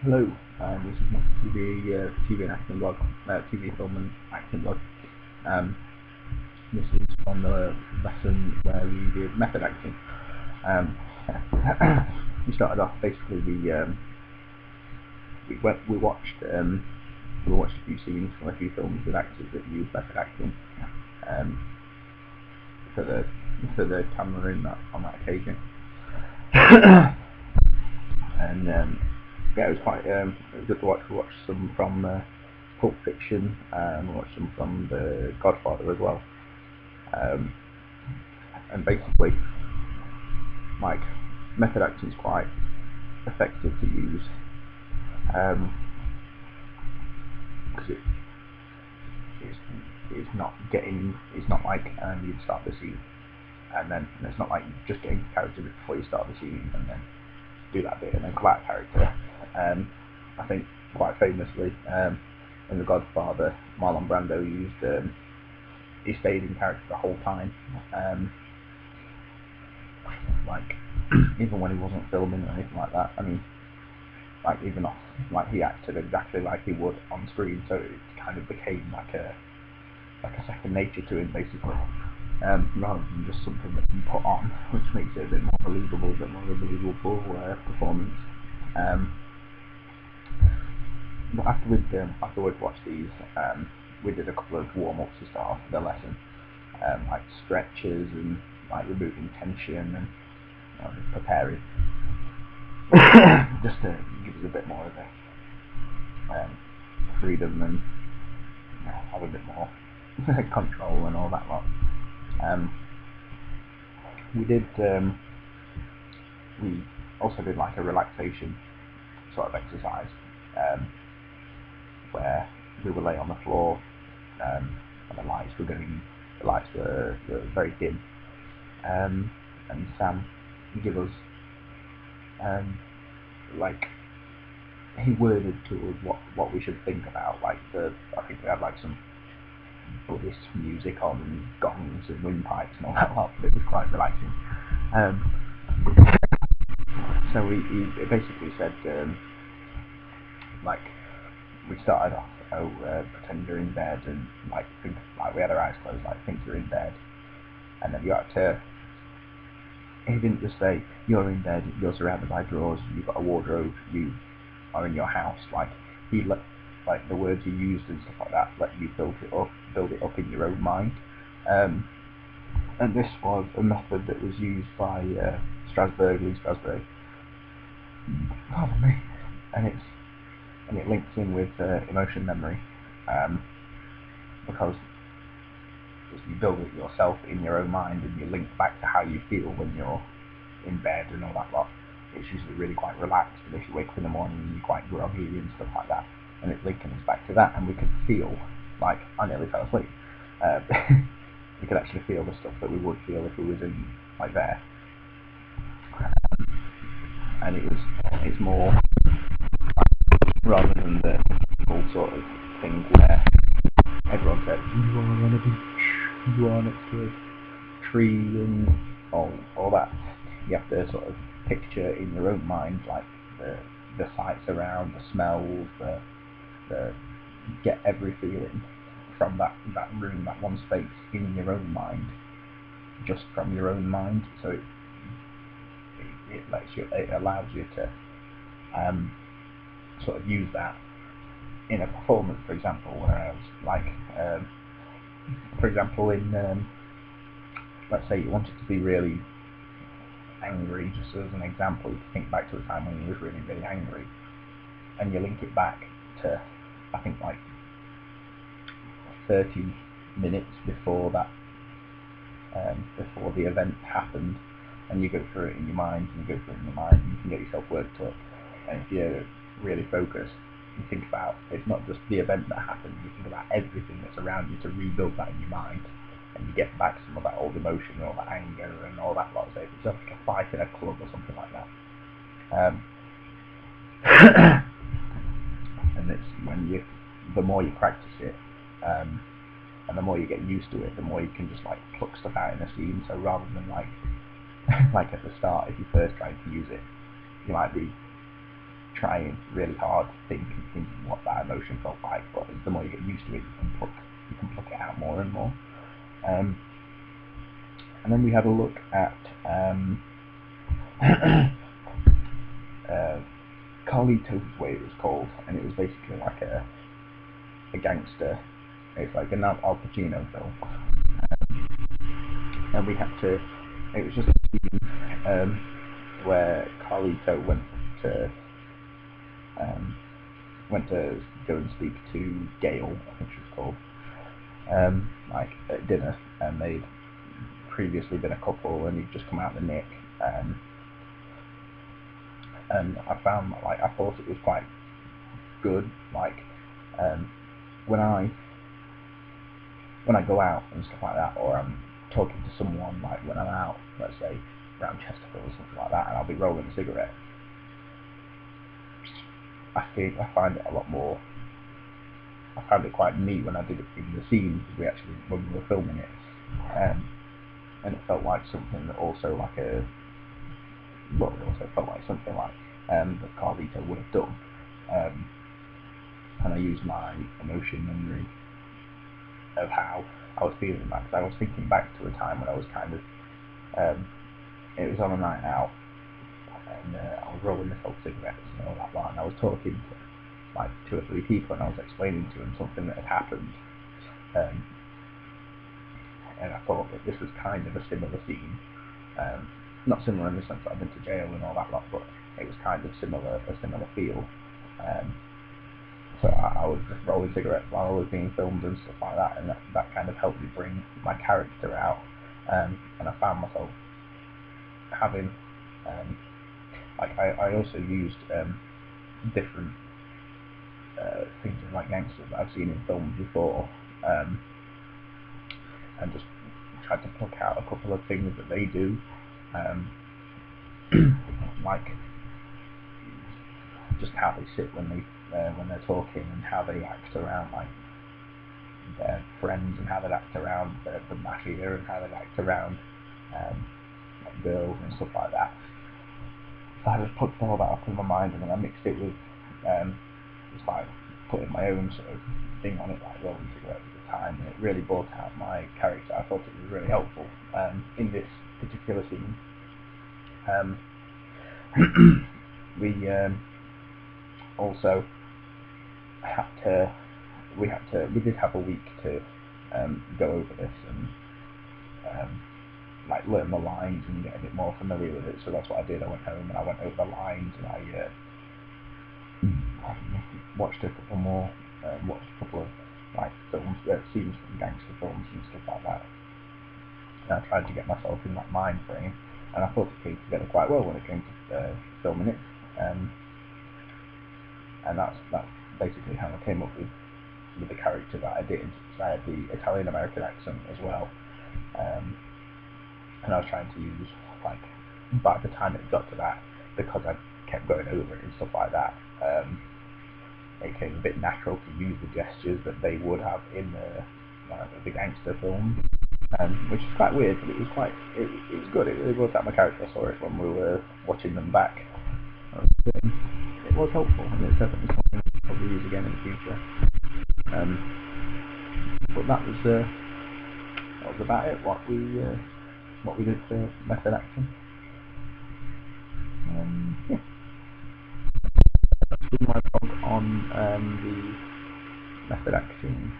Hello, this is my TV and acting blog, TV film and acting blog. Um, this is on the lesson where we did method acting. Um, we started off basically. We watched a few scenes from a few films with actors that use method acting um, for the camera in on that occasion. And yeah, it was quite good to watch. We watched some from Pulp Fiction, and we watched some from The Godfather as well. And basically, like, method acting is quite effective to use because it's not like you start the scene and it's not like just getting character before you start the scene and then do that bit and then come out of character. I think quite famously in The Godfather, Marlon Brando he stayed in character the whole time, like even when he wasn't filming or anything like that. I mean, like even off, like he acted exactly like he would on screen, so it kind of became like a second nature to him, basically, rather than just something that you put on, which makes it a bit more believable, performance. But after we'd watched these, we did a couple of warm-ups to start off the lesson, like stretches and like removing tension and preparing, just to give us a bit more of a freedom and have a bit more control and all that lot. We also did like a relaxation sort of exercise, where we would lay on the floor, and the lights were very dim, and Sam give us like he worded to us what we should think about. Like I think we had like some Buddhist music on and gongs and windpipes and all that lot, but it was quite relaxing. So he basically said, like, we started off, pretend you're in bed and like think, like we had our eyes closed, like think you're in bed, and then you had to. He didn't just say you're in bed, you're surrounded by drawers, you've got a wardrobe, you are in your house. Like he let, like the words he used and stuff like that, let you build it up in your own mind. And this was a method that was used by Lee Strasberg, pardon me, and it links in with emotion memory, because you build it yourself in your own mind and you link back to how you feel when you're in bed and all that lot. It's usually really quite relaxed, and if you wake up in the morning and you're quite groggy and stuff like that, and it's linking us back to that, and we could feel, like, I nearly fell asleep. We could actually feel the stuff that we would feel if we was in, like, there. And it's more, like, rather than the typical sort of thing where everyone says, you are on a beach, you are next to a tree and all that. You have to sort of picture in your own mind, like, the sights around, the smells, the get every feeling from that room, that one space in your own mind, just from your own mind. So it allows you to sort of use that in a performance, for example. Whereas, like, for example, in let's say you wanted to be really angry, just as an example, you think back to a time when you was really, really angry, and you link it back to, I think, like 30 minutes before that, before the event happened, and you go through it in your mind, and you can get yourself worked up. And if you're really focused, you think about, it's not just the event that happened, you think about everything that's around you to rebuild that in your mind, and you get back some of that old emotion, all that anger and all that lot. So it's just like a fight in a club or something like that. And it's the more you practice it, and the more you get used to it, the more you can just like pluck stuff out in a scene. So rather than like like at the start, if you first try to use it, you might be trying really hard to think and think what that emotion felt like, but the more you get used to it, you can pluck it out more and more. And then we had a look at Carlito's Way, it was called, and it was basically like a gangster. It's like an Al Pacino film, and we had to. It was just a scene where Carlito went to go and speak to Gail, I think she was called, like at dinner, and they'd previously been a couple, and he'd just come out the nick. And I found like I thought it was quite good. Like when I go out and stuff like that, or I'm talking to someone, like when I'm out, let's say around Chesterfield or something like that, and I'll be rolling a cigarette, I find it a lot more. I found it quite neat when I did it in the scene, when we were filming it, and it felt like something that also like a. Well, it also felt like something like that Carlito would have done, and I used my emotion memory of how I was feeling that, because I was thinking back to a time when I was kind of, it was on a night out, and I was rolling the old cigarettes and all that lot, and I was talking to like 2 or 3 people, and I was explaining to them something that had happened, and I thought that this was kind of a similar scene. Not similar in the sense that I've been to jail and all that lot, but it was kind of a similar feel. So I was just rolling cigarettes while I was being filmed and stuff like that, and that kind of helped me bring my character out. And I found myself having, like I also used different things in like gangsters that I've seen in films before, and just tried to pluck out a couple of things that they do. Like just how they sit when they're talking, and how they act around like their friends, and how they act around the mafia, and how they act around like girls and stuff like that. So I just put all that up in my mind, and then I mixed it with just like putting my own sort of thing on it, like rolling cigarettes at the time, and it really brought out my character. I thought it was really helpful in this particular scene. We also we did have a week to go over this and like learn the lines and get a bit more familiar with it. So that's what I did. I went home and I went over the lines, and I watched a couple of like films, scenes from gangster films and stuff like that. And I tried to get myself in that mind frame, and I thought it came together quite well when it came to filming it. And that's basically how I came up with the character that I did. So I had the Italian American accent as well, and I was trying to use, like, by the time it got to that, because I kept going over it and stuff like that, it came a bit natural to use the gestures that they would have in the gangster film, which is quite weird, but it was good. It really brought out my character. I saw it when we were watching them back. It was helpful, and it's definitely something I'll probably use again in the future. But that was about it. What we did for method action. Yeah. That's been my blog on the method action